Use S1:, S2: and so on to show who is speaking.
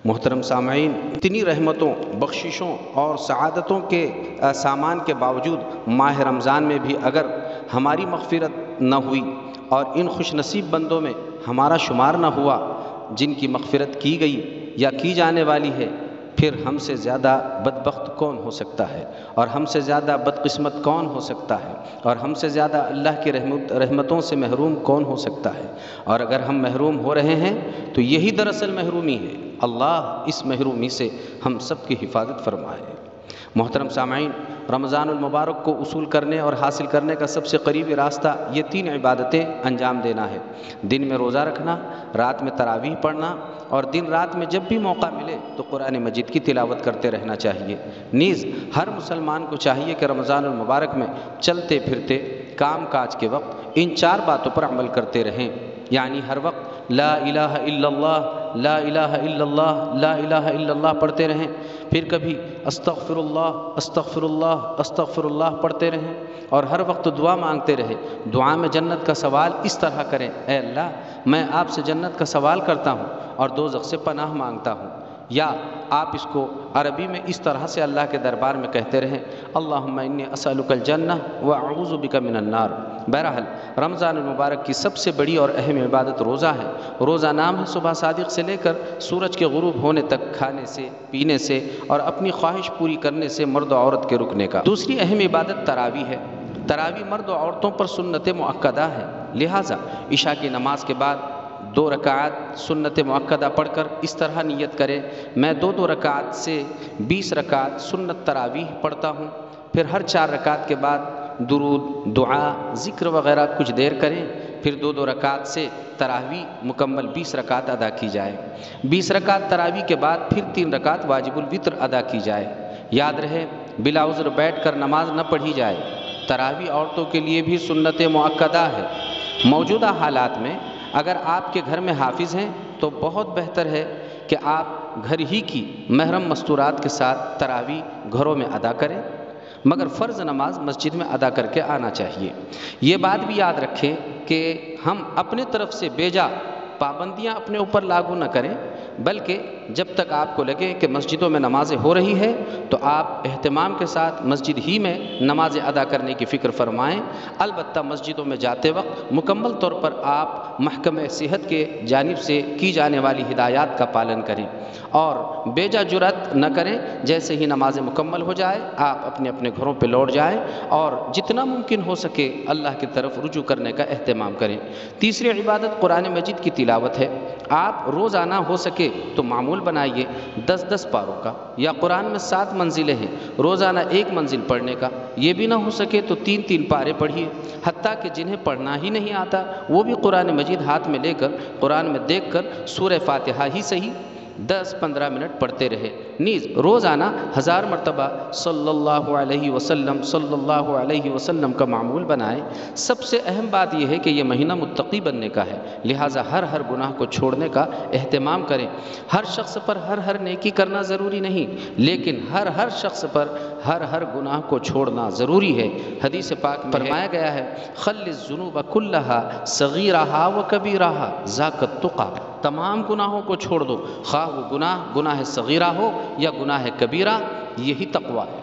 S1: محترم سامعین، اتنی رحمتوں، بخششوں اور سعادتوں کے سامان کے باوجود ماہ رمضان میں بھی اگر ہماری مغفرت نہ ہوئی اور ان خوش نصیب بندوں میں ہمارا شمار نہ ہوا جن کی مغفرت کی گئی یا کی جانے والی ہے، پھر ہم سے زیادہ بدبخت کون ہو سکتا ہے، اور ہم سے زیادہ بدقسمت کون ہو سکتا ہے، اور ہم سے زیادہ اللہ کی رحمتوں سے محروم کون ہو سکتا ہے؟ اور اگر ہم محروم ہو رہے ہیں تو یہی دراصل محرومی ہے۔ اللہ اس محرومی سے ہم سب کی حفاظت فرمائے۔ محترم سامعین، رمضان المبارک کو اصول کرنے اور حاصل کرنے کا سب سے قریبی راستہ یہ 3 عبادتیں انجام دینا ہے۔ دن میں روزہ رکھنا، رات میں تراویح پڑھنا، اور دن رات میں جب بھی موقع ملے تو قرآن مجید کی تلاوت کرتے رہنا چاہیے۔ نیز ہر مسلمان کو چاہیے کہ رمضان المبارک میں چلتے پھرتے کام کاج کے وقت ان 4 باتوں پر عمل کرتے رہیں، یعنی ہر وقت لا الہ الا اللہ، لا الہ الا اللہ، لا الہ الا اللہ پڑھتے رہیں، پھر کبھی استغفر اللہ، استغفر اللہ، استغفر اللہ پڑھتے رہیں، اور ہر وقت دعا مانگتے رہے۔ دعا میں جنت کا سوال اس طرح کریں: اے اللہ، میں آپ سے جنت کا سوال کرتا ہوں اور دوزخ سے پناہ مانگتا ہوں۔ یا آپ اس کو عربی میں اس طرح سے اللہ کے دربار میں کہتے رہیں: اللہم انی اسألک الجنہ واعوذ بک من النار۔ بہرحال رمضان المبارک کی سب سے بڑی اور اہم عبادت روزہ ہے۔ روزہ نام ہے صبح صادق سے لے کر سورج کے غروب ہونے تک کھانے سے، پینے سے اور اپنی خواہش پوری کرنے سے مرد و عورت کے رکنے کا۔ دوسری اہم عبادت تراویح ہے۔ تراویح مرد و عورتوں پر سنت مؤکدہ ہے، لہٰذا عشاء کی نماز کے بعد 2 رکعات سنت مؤکدہ پڑھ کر اس طرح نیت کریں: میں 2 رکعات سے 20 رکعات سنت تراویح پڑھتا ہوں۔ پھر ہر 4 رکعات کے بعد درود، دعا، ذکر وغیرہ کچھ دیر کریں، پھر 2 رکعات سے تراویح مکمل 20 رکعات ادا کی جائے۔ 20 رکعات تراویح کے بعد پھر 3 رکعات واجب الوتر ادا کی جائے۔ یاد رہے، بلا عذر بیٹھ کر نماز نہ پڑھی جائے۔ تراویح عورتوں کے لیے بھی سنت مؤکدہ ہے۔ موجودہ حالات میں اگر آپ کے گھر میں حافظ ہیں تو بہت بہتر ہے کہ آپ گھر ہی کی محرم مستورات کے ساتھ تراویح گھروں میں ادا کریں، مگر فرض نماز مسجد میں ادا کر کے آنا چاہیے۔ یہ بات بھی یاد رکھیں کہ ہم اپنے طرف سے بے جا پابندیاں اپنے اوپر لاگو نہ کریں، بلکہ جب تک آپ کو لگے کہ مسجدوں میں نمازیں ہو رہی ہے تو آپ اہتمام کے ساتھ مسجد ہی میں نمازیں ادا کرنے کی فکر فرمائیں۔ البتہ مسجدوں میں جاتے وقت مکمل طور پر آپ محکمہ صحت کے جانب سے کی جانے والی ہدایات کا پالن کریں اور بے جا جرأت نہ کریں۔ جیسے ہی نمازیں مکمل ہو جائے آپ اپنے اپنے گھروں پہ لوٹ جائیں اور جتنا ممکن ہو سکے اللہ کی طرف رجوع کرنے کا اہتمام کریں۔ تیسری عبادت قرآن مجید کی تلاوت ہے۔ آپ روزانہ ہو سکے تو معمول بنائیے 10 پاروں کا، یا قرآن میں 7 منزلیں ہیں، روزانہ 1 منزل پڑھنے کا۔ یہ بھی نہ ہو سکے تو 3 پارے پڑھیے۔ حتیٰ کہ جنہیں پڑھنا ہی نہیں آتا وہ بھی قرآن مجید ہاتھ میں لے کر قرآن میں دیکھ کر سورہ فاتحہ ہی صحیح 10-15 منٹ پڑھتے رہے۔ نیز روزانہ 1000 مرتبہ صلی اللہ علیہ وسلم، صلی اللہ علیہ وسلم کا معمول بنائیں۔ سب سے اہم بات یہ ہے کہ یہ مہینہ متقی بننے کا ہے، لہٰذا ہر گناہ کو چھوڑنے کا اہتمام کریں۔ ہر شخص پر ہر نیکی کرنا ضروری نہیں، لیکن ہر شخص پر ہر گناہ کو چھوڑنا ضروری ہے۔ حدیث پاک میں فرمایا گیا ہے: خل الذنوب كلها صغیرها وکبیرها ذاک التقی۔ تمام گناہوں کو چھوڑ دو، خواہ وہ گناہ صغیرہ ہو یا گناہ کبیرہ، یہی تقویٰ ہے۔